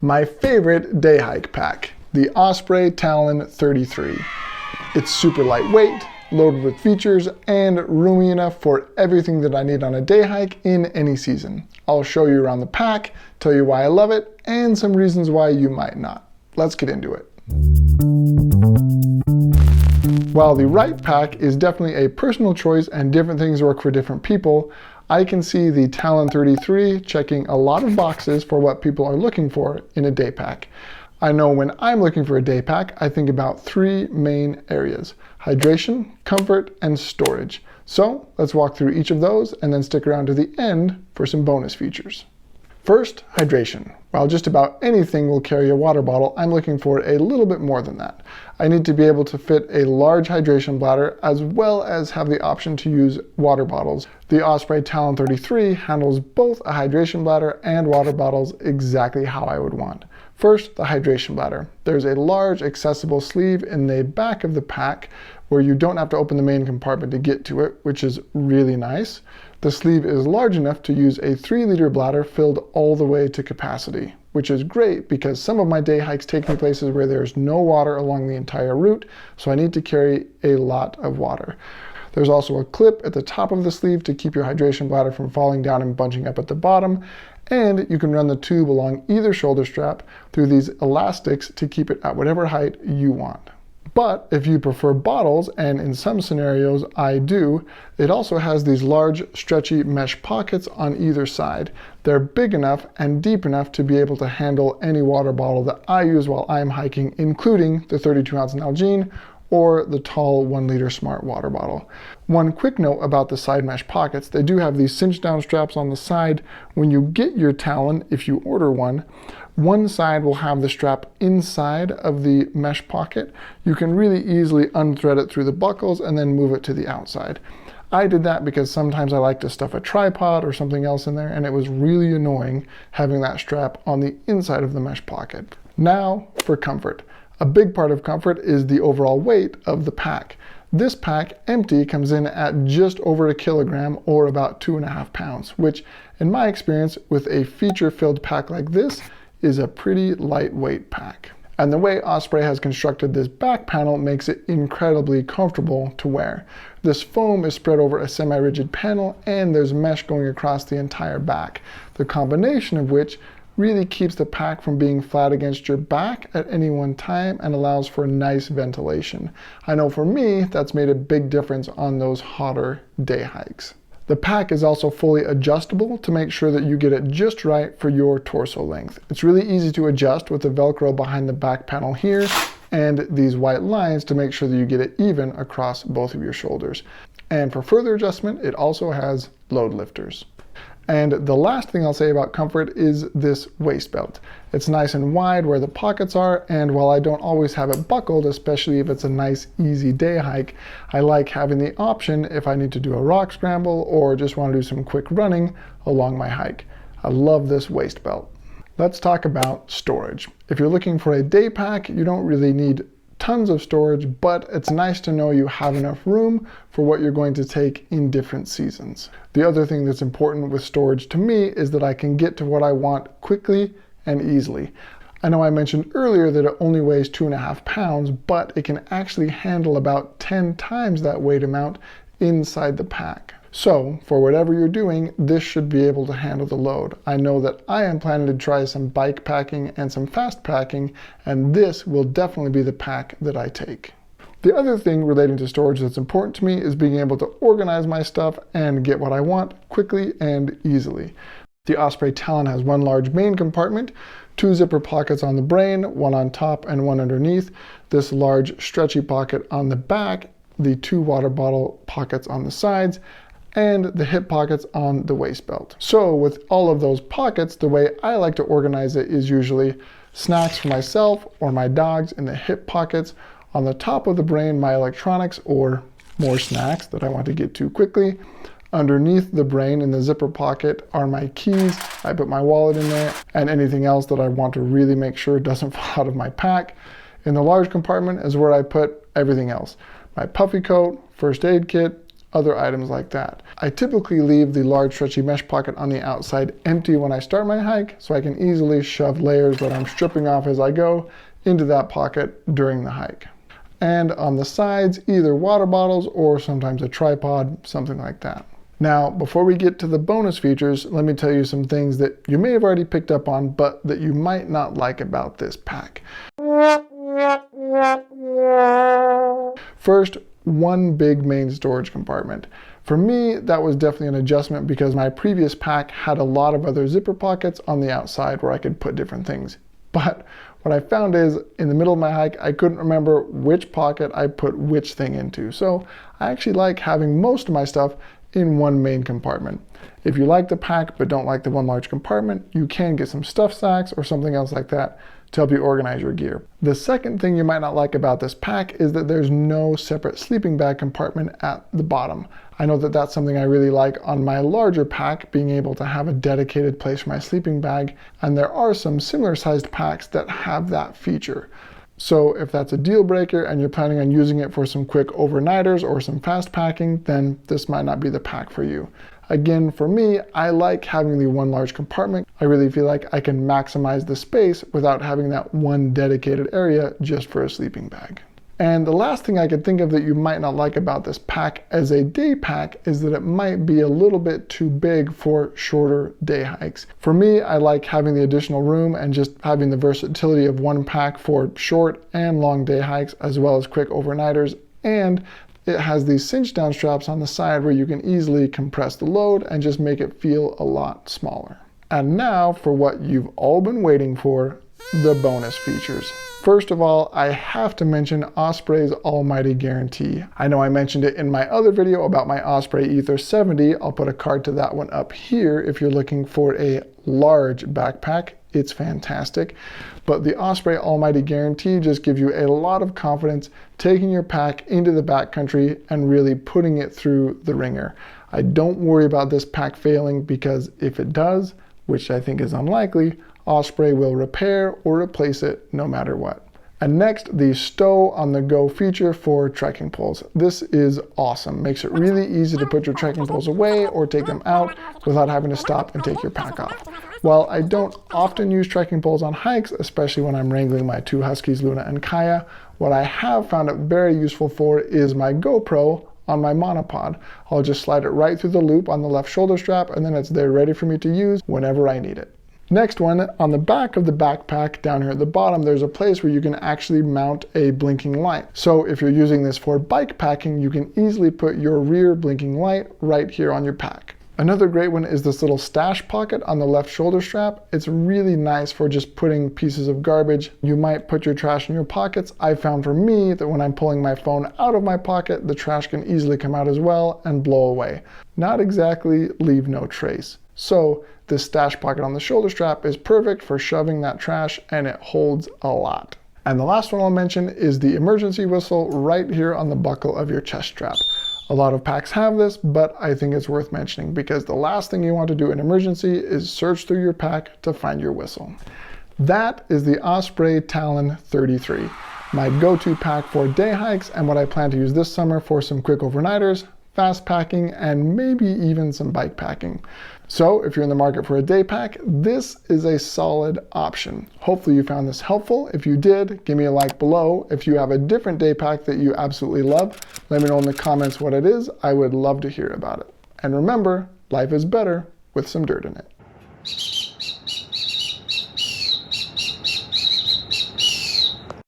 My favorite day hike pack, the Osprey Talon 33. It's super lightweight, loaded with features, and roomy enough for everything that I need on a day hike in any season. I'll show you around the pack, tell you why I love it, and some reasons why you might not. Let's get into it. While the right pack is definitely a personal choice and different things work for different people, I can see the Talon 33 checking a lot of boxes for what people are looking for in a day pack. I know when I'm looking for a day pack, I think about three main areas: hydration, comfort, and storage. So let's walk through each of those and then stick around to the end for some bonus features. First, hydration. While just about anything will carry a water bottle, I'm looking for a little bit more than that. I need to be able to fit a large hydration bladder as well as have the option to use water bottles. The Osprey Talon 33 handles both a hydration bladder and water bottles exactly how I would want. First, the hydration bladder. There's a large accessible sleeve in the back of the pack where you don't have to open the main compartment to get to it, which is really nice. The sleeve is large enough to use a 3-liter bladder filled all the way to capacity, which is great because some of my day hikes take me places where there's no water along the entire route, so I need to carry a lot of water. There's also a clip at the top of the sleeve to keep your hydration bladder from falling down and bunching up at the bottom, and you can run the tube along either shoulder strap through these elastics to keep it at whatever height you want. But if you prefer bottles, and in some scenarios I do, it also has these large stretchy mesh pockets on either side. They're big enough and deep enough to be able to handle any water bottle that I use while I'm hiking, including the 32-ounce Nalgene or the tall 1-liter Smart water bottle. One quick note about the side mesh pockets: they do have these cinch down straps on the side. When you get your Talon, if you order one side will have the strap inside of the mesh pocket. You can really easily unthread it through the buckles and then move it to the outside. I did that because sometimes I like to stuff a tripod or something else in there, and it was really annoying having that strap on the inside of the mesh pocket. Now for comfort. A big part of comfort is the overall weight of the pack. This pack, empty, comes in at just over 1 kilogram or about 2.5 pounds, which in my experience with a feature-filled pack like this is a pretty lightweight pack. And the way Osprey has constructed this back panel makes it incredibly comfortable to wear. This foam is spread over a semi-rigid panel and there's mesh going across the entire back, the combination of which really keeps the pack from being flat against your back at any one time and allows for nice ventilation. I know for me, that's made a big difference on those hotter day hikes. The pack is also fully adjustable to make sure that you get it just right for your torso length. It's really easy to adjust with the Velcro behind the back panel here and these white lines to make sure that you get it even across both of your shoulders. And for further adjustment, it also has load lifters. And the last thing I'll say about comfort is this waist belt. It's nice and wide where the pockets are, and while I don't always have it buckled, especially if it's a nice easy day hike, I like having the option if I need to do a rock scramble or just want to do some quick running along my hike. I love this waist belt. Let's talk about storage. If you're looking for a day pack, you don't really need tons of storage, but it's nice to know you have enough room for what you're going to take in different seasons. The other thing that's important with storage to me is that I can get to what I want quickly and easily. I know I mentioned earlier that it only weighs 2.5 pounds, but it can actually handle about 10 times that weight amount inside the pack. So for whatever you're doing, this should be able to handle the load. I know that I am planning to try some bike packing and some fast packing, and this will definitely be the pack that I take. The other thing relating to storage that's important to me is being able to organize my stuff and get what I want quickly and easily. The Osprey Talon has one large main compartment, 2 zipper pockets on the brain, one on top and one underneath, this large stretchy pocket on the back, the 2 water bottle pockets on the sides, and the hip pockets on the waist belt. So with all of those pockets, the way I like to organize it is usually snacks for myself or my dogs in the hip pockets. On the top of the brain, my electronics or more snacks that I want to get to quickly. Underneath the brain in the zipper pocket are my keys. I put my wallet in there and anything else that I want to really make sure doesn't fall out of my pack. In the large compartment is where I put everything else: my puffy coat, first aid kit, other items like that. I typically leave the large stretchy mesh pocket on the outside empty when I start my hike, so I can easily shove layers that I'm stripping off as I go into that pocket during the hike. And on the sides, either water bottles or sometimes a tripod, something like that. Now, before we get to the bonus features, let me tell you some things that you may have already picked up on, but that you might not like about this pack. First, one big main storage compartment. For me, that was definitely an adjustment because my previous pack had a lot of other zipper pockets on the outside where I could put different things. But what I found is, in the middle of my hike, I couldn't remember which pocket I put which thing into. So I actually like having most of my stuff in one main compartment. If you like the pack but don't like the one large compartment, you can get some stuff sacks or something else like that to help you organize your gear. The second thing you might not like about this pack is that there's no separate sleeping bag compartment at the bottom. I know that that's something I really like on my larger pack, being able to have a dedicated place for my sleeping bag, and there are some similar sized packs that have that feature. So if that's a deal breaker and you're planning on using it for some quick overnighters or some fast packing, then this might not be the pack for you. Again, for me, I like having the one large compartment. I really feel like I can maximize the space without having that one dedicated area just for a sleeping bag. And the last thing I could think of that you might not like about this pack as a day pack is that it might be a little bit too big for shorter day hikes. For me, I like having the additional room and just having the versatility of one pack for short and long day hikes, as well as quick overnighters. And it has these cinch down straps on the side where you can easily compress the load and just make it feel a lot smaller. And now for what you've all been waiting for, the bonus features. First of all, I have to mention Osprey's Almighty Guarantee. I know I mentioned it in my other video about my Osprey Ether 70. I'll put a card to that one up here if you're looking for a large backpack. It's fantastic. But the Osprey Almighty Guarantee just gives you a lot of confidence taking your pack into the backcountry and really putting it through the ringer. I don't worry about this pack failing because if it does, which I think is unlikely, Osprey will repair or replace it no matter what. And next, the stow on the go feature for trekking poles. This is awesome. Makes it really easy to put your trekking poles away or take them out without having to stop and take your pack off. While I don't often use trekking poles on hikes, especially when I'm wrangling my two Huskies, Luna and Kaya, what I have found it very useful for is my GoPro on my monopod. I'll just slide it right through the loop on the left shoulder strap and then it's there ready for me to use whenever I need it. Next one, on the back of the backpack down here at the bottom, there's a place where you can actually mount a blinking light. So if you're using this for bike packing, you can easily put your rear blinking light right here on your pack. Another great one is this little stash pocket on the left shoulder strap. It's really nice for just putting pieces of garbage. You might put your trash in your pockets. I found for me that when I'm pulling my phone out of my pocket, the trash can easily come out as well and blow away. Not exactly leave no trace. So this stash pocket on the shoulder strap is perfect for shoving that trash and it holds a lot. And the last one I'll mention is the emergency whistle right here on the buckle of your chest strap. A lot of packs have this, but I think it's worth mentioning because the last thing you want to do in emergency is search through your pack to find your whistle. That is the Osprey Talon 33, my go-to pack for day hikes and what I plan to use this summer for some quick overnighters, fast packing, and maybe even some bike packing. So if you're in the market for a day pack, this is a solid option. Hopefully you found this helpful. If you did, give me a like below. If you have a different day pack that you absolutely love, let me know in the comments what it is. I would love to hear about it. And remember, life is better with some dirt in it.